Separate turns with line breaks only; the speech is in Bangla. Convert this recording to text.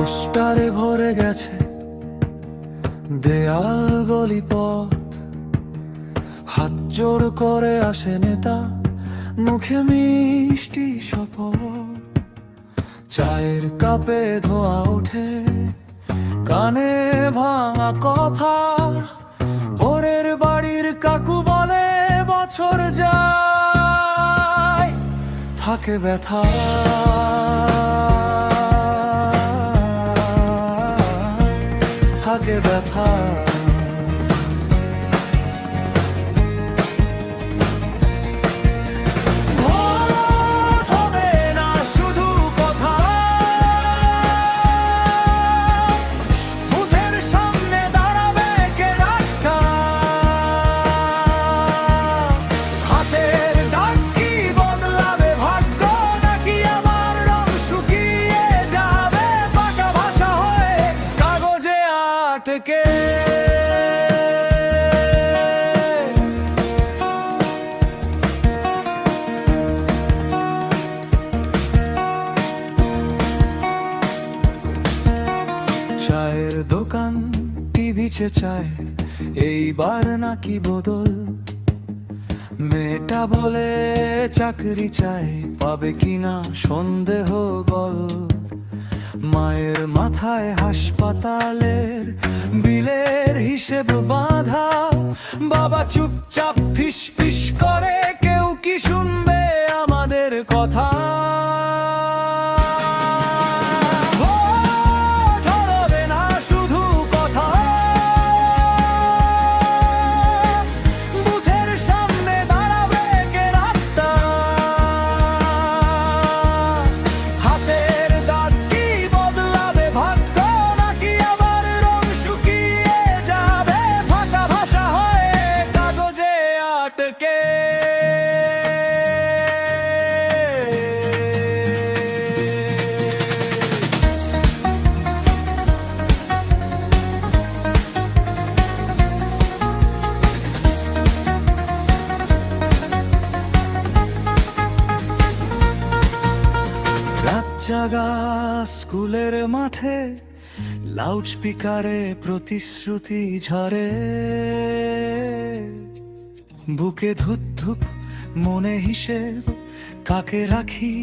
পোস্টারে ভরে গেছে দেয়াল গলি পথ, হাত জোড় করে আসে নেতা, মুখে মিষ্টি শপথ। চায়ের কাপে ধোয়া ওঠে, কানে ভাঙা কথা, পরের বাড়ির কাকু বলে বছর যায়, থাকে ব্যথা। থাকে ব্যথা। চায়ের দোকান টিভিতে চায়, এইবার নাকি বদল। মেয়েটা বলে চাকরি চায়, পাবে কিনা সন্দেহ গল। মায়ের মাথায় হাসপাতালের বিলের হিসেব বাঁধা, বাবা চুপচাপ ফিস ফিস করে, কেউ কি শুনবে আমাদের কথা? জাগা স্কুলের মাঠে লাউড স্পিকারে প্রতিশ্রুতি ঝরে, বুকে ধুপ ধুপ মনে হিসেব, কাকে রাখি